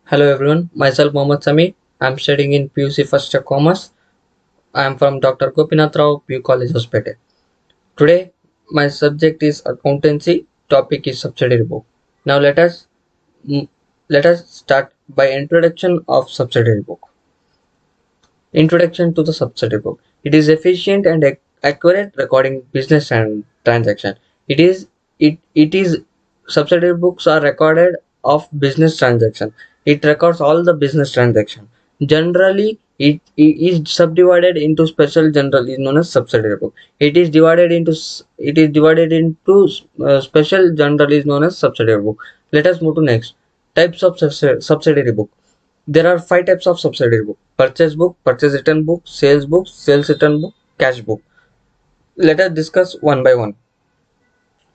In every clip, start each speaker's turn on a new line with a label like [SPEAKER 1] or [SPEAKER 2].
[SPEAKER 1] Hello everyone, myself Mohammad Sami. I'm studying in PUC First Year Commerce. I am from Dr. Gopinath Rao, PU College Hospital. Today, my subject is accountancy. Topic is subsidiary book. Now mm, let us start by introduction of subsidiary book. Introduction to the subsidiary book. It is efficient and accurate recording business and transaction. It is it is subsidiary books are recorded of business transaction. It records all the business transaction. Generally, it is subdivided into special journal is known as subsidiary book. It is divided into special journal is known as subsidiary book. Let us move to next types of subsidiary book. There are five types of subsidiary book: purchase book, purchase return book, sales return book, cash book. Let us discuss one by one.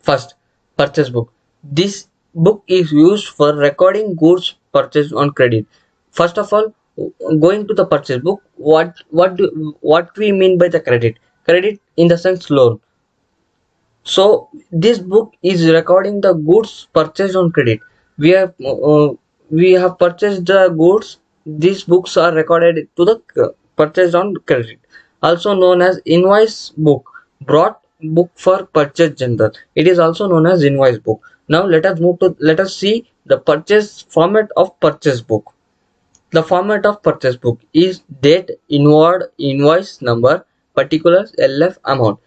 [SPEAKER 1] First, purchase book. This book is used for recording goods purchased on credit. First of all, going to the purchase book, what we mean by the credit? Credit in the sense loan. So this book is recording the goods purchased on credit. We have we have purchased the goods. These books are recorded to the purchased on credit, also known as invoice book. Brought book for purchase general. It is also known as invoice book. Now let us see the purchase format of purchase book. The format of purchase book is date, inward, invoice number, particulars, LF, amount.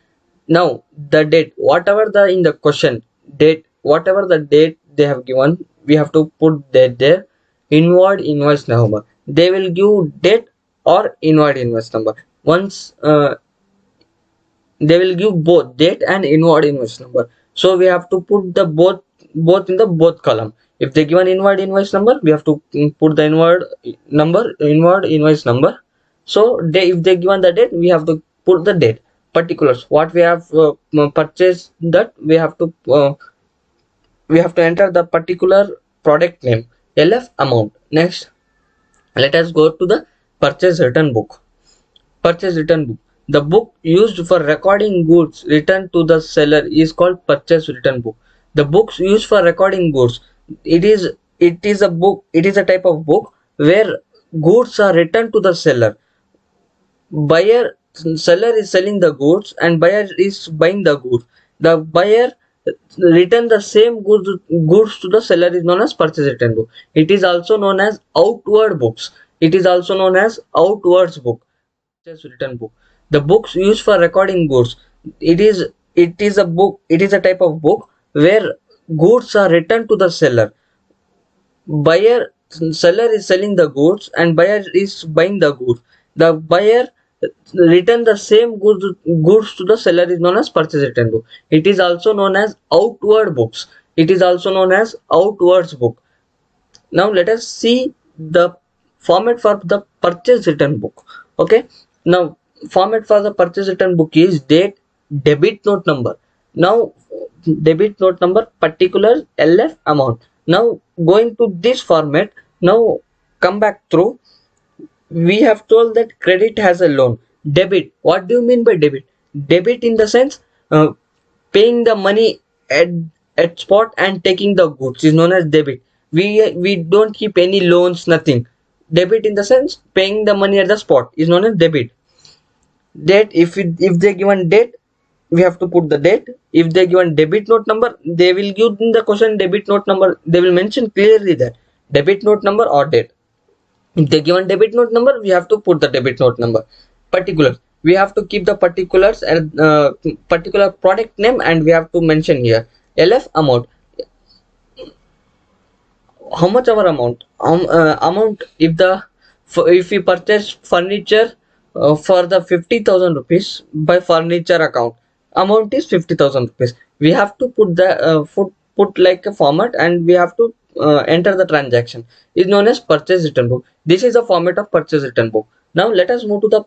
[SPEAKER 1] Now the date, whatever the in the question date, whatever the date they have given, we have to put date there. Inward invoice number. They will give date or inward invoice number. Once they will give both date and inward invoice number. So we have to put the both in the both column. If they give an inward invoice number, we have to put the inward invoice number. So if they given the date, we have to put the date. Particulars, what we have purchased, that we have to enter the particular product name, LF, amount. Next, let us go to the purchase return book. Purchase return book. The book used for recording goods returned to the seller is called purchase return book. The books used for recording goods. It is a book. It is a type of book where goods are returned to the seller. Buyer Seller is selling the goods and buyer is buying the goods. The buyer return the same goods to the seller is known as purchase return book. It is also known as outward books. It is also known as outwards book. Purchase return book. The books used for recording goods. It is a type of book where goods are returned to the seller. Buyer Seller is selling the goods and buyer is buying the goods. The buyer return the same goods to the seller is known as purchase return book. It is also known as outward books. It is also known as outwards book. Now let us see the format for the purchase return book. Okay. Now format for the purchase return book is date, debit note number. Now debit note number, particulars, LF, amount. Now going to this format. Now come back through. We have told that credit has a loan. Debit, what do you mean by debit? Debit in the sense paying the money at spot and taking the goods is known as debit. We don't keep any loans, nothing. Debit in the sense paying the money at the spot is known as debit. Date, if they given date, we have to put the date. If they given debit note number, they will give in the question debit note number. They will mention clearly that debit note number or date. If they given debit note number, we have to put the debit note number. Particulars, we have to keep the particulars and particular product name, and we have to mention here LF, amount. How much our amount? Amount, if we purchase furniture for the 50,000 rupees by furniture account, amount is 50,000 rupees. We have to put the put like a format, and we have to enter the transaction. Is known as purchase return book. This is the format of purchase return book. Now let us move to the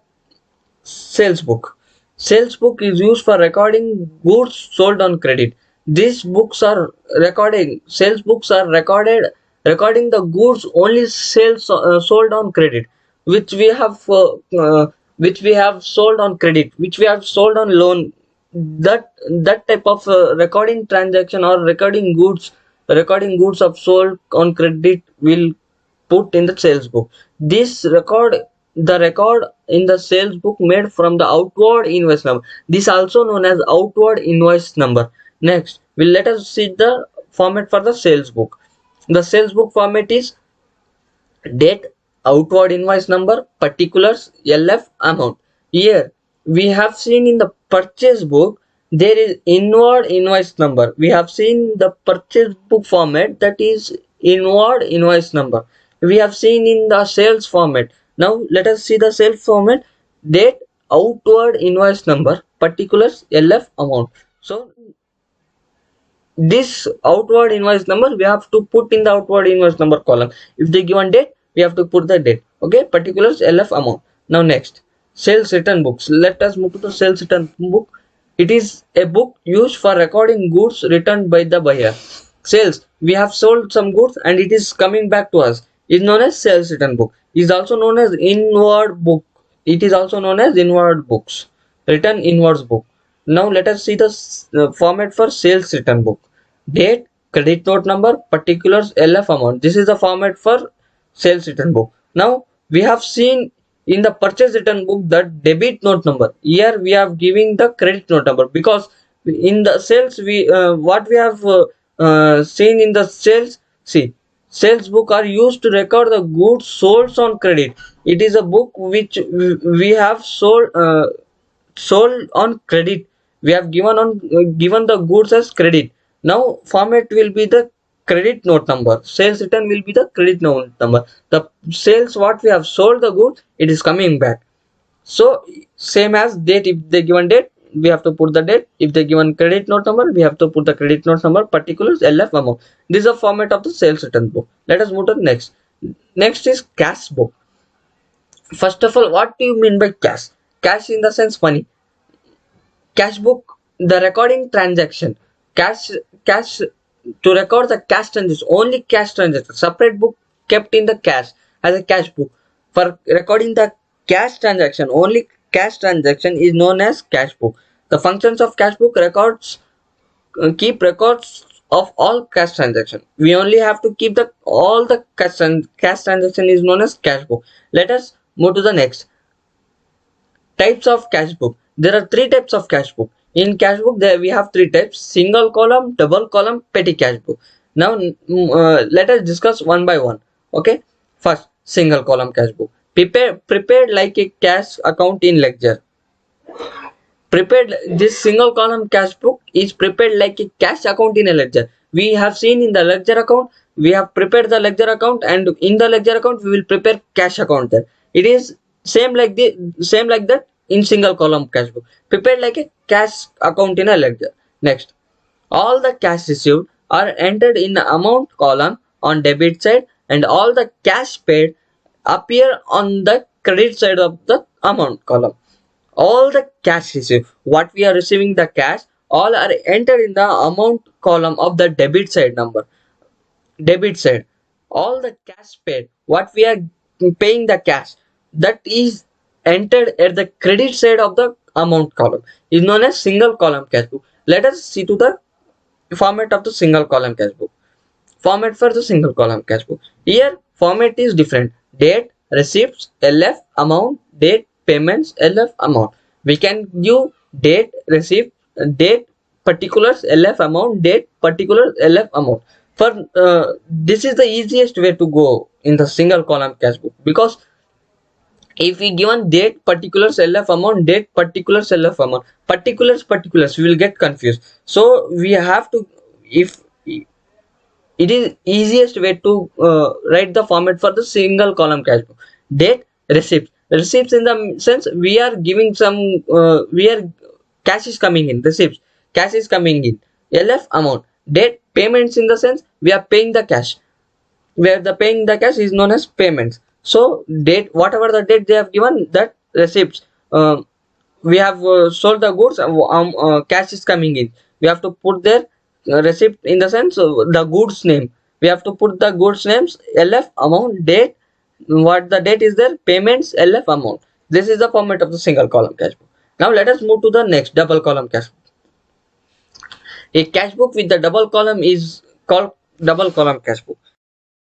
[SPEAKER 1] sales book. Sales book is used for recording goods sold on credit. These books are recording. Sales books are recording the goods only sales sold on credit, which we have sold on credit, which we have sold on loan. That type of recording transaction or recording goods of sold on credit will put in the sales book. This record, the record in the sales book made from the outward invoice number. This also known as outward invoice number. Next, we'll let us see the format for the sales book. The sales book format is date, outward invoice number, particulars, LF, amount. Here we have seen in the purchase book there is inward invoice number. We have seen the purchase book format, that is inward invoice number. We have seen in the sales format. Now let us see the sales format: date, outward invoice number, particulars, LF, amount. So this outward invoice number we have to put in the outward invoice number column. If they given date, we have to put the date. Okay, particulars, LF, amount. Now next, sales return books. Let us move to the sales return book. It is a book used for recording goods returned by the buyer. Sales, we have sold some goods and it is coming back to us, is known as sales return book. Is also known as inward book. It is also known as inward books, return inwards book. Now let us see the format for sales return book: date, credit note number, particulars, LF, amount. This is the format for sales return book. Now we have seen in the purchase return book that debit note number. Here we are giving the credit note number, because in the sales we what we have seen in the sales, see, sales book are used to record the goods sold on credit. It is a book which we have sold on credit. We have given the goods as credit. Now format will be the credit note number. Sales return will be the credit note number. The sales what we have sold the goods, it is coming back. So same as date, if they given date, we have to put the date. If they given credit note number, we have to put the credit note number, particulars, LF, amount. This is the format of the sales return book. Let us move to the next. Next is cash book. First of all, what do you mean by cash? Cash in the sense money. Cash book, the recording transaction. Cash to record the cash transaction, only cash transaction. Separate book kept in the cash as a cash book. For recording the cash transaction, only cash transaction is known as cash book. The functions of cash book: records, keep records of all cash transaction. We only have to keep the all the cash transaction is known as cash book. Let us move to the next. Types of cash book. There are three types of cash book. In cash book, there we have three types: single column, double column, petty cash book. Now let us discuss one by one. Okay, first, single column cash book. Prepared like a cash account in ledger. Prepared, this single column cash book is prepared like a cash account in a ledger. We have seen in the ledger account, we have prepared the ledger account, and in the ledger account we will prepare cash account there. It is same like that in single column cash book, prepared like a cash account in a ledger. Next, all the cash received are entered in the amount column on debit side, and all the cash paid appear on the credit side of the amount column. All the cash received, what we are receiving the cash, all are entered in the amount column of the debit side number. Debit side, all the cash paid, what we are paying the cash, that is entered at the credit side of the amount column, is known as single column cash book. Let us see to the format of the single column cash book. Format for the single column cash book. Here format is different: date, receipts, LF, amount, date, payments, LF, amount. We can give date, receipt, date, particulars, LF, amount, date, particulars, LF, amount. For this is the easiest way to go in the single column cash book, because if we given date, particulars, LF, amount, date, particulars, LF, amount, particulars, we will get confused. So we have to, if it is easiest way to write the format for the single column cash book: date, receipts in the sense we are giving some we are cash is coming in, receipts, cash is coming in. LF, amount. Date, payments in the sense we are paying the cash, where the paying the cash is known as payments. So date, whatever the date they have given, that receipts, we have sold the goods, cash is coming in, we have to put their receipt in the sense the goods name, we have to put the goods names, LF, amount, date, what the date is there, payments, LF, amount. This is the format of the single column cash book. Now let us move to the next, double column cash book. A cash book with the double column is called double column cash book.